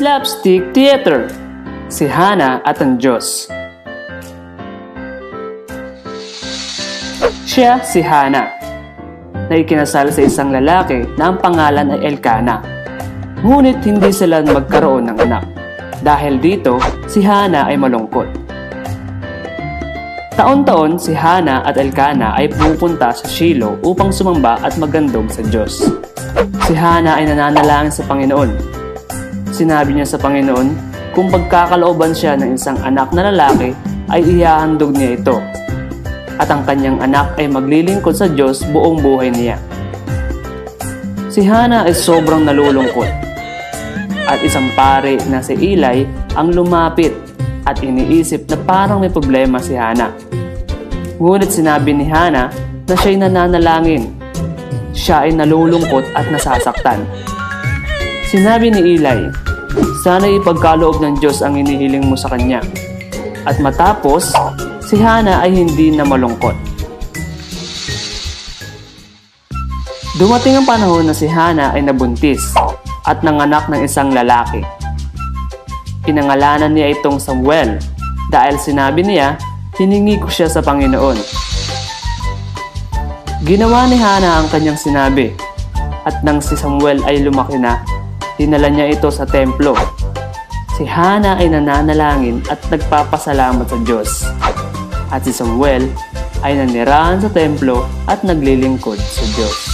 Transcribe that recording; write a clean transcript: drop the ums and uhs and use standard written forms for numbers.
Slapstick Theater, si Hana at ang Diyos. Siya si Hana, na ikinasal sa isang lalaki na ang pangalan ay Elkanah. Ngunit hindi sila magkaroon ng anak. Dahil dito, si Hana ay malungkot. Taon-taon si Hana at Elkanah ay pupunta sa Shiloh upang sumamba at magandog sa Diyos. Si Hana ay nananalangin sa Panginoon. Sinabi niya sa Panginoon kung pagkakalooban siya ng isang anak na lalaki ay ihahandog niya ito. At ang kanyang anak ay maglilingkod sa Diyos buong buhay niya. Si Hana ay sobrang nalulungkot. At isang pare na si Eli ang lumapit at iniisip na parang may problema si Hana. Ngunit sinabi ni Hana na siya'y nananalangin. Siya ay nalulungkot at nasasaktan. Sinabi ni Eli, sana ipagkaloob ng Diyos ang inihiling mo sa kanya. At matapos, si Hana ay hindi na malungkot. Dumating ang panahon na si Hana ay nabuntis at nanganak ng isang lalaki. Pinangalanan niya itong Samuel dahil sinabi niya, hiningi ko siya sa Panginoon. Ginawa ni Hana ang kanyang sinabi at nang si Samuel ay lumaki na, dinala niya ito sa templo. Si Hana ay nananalangin at nagpapasalamat sa Diyos. At si Samuel ay nanirahan sa templo at naglilingkod sa Diyos.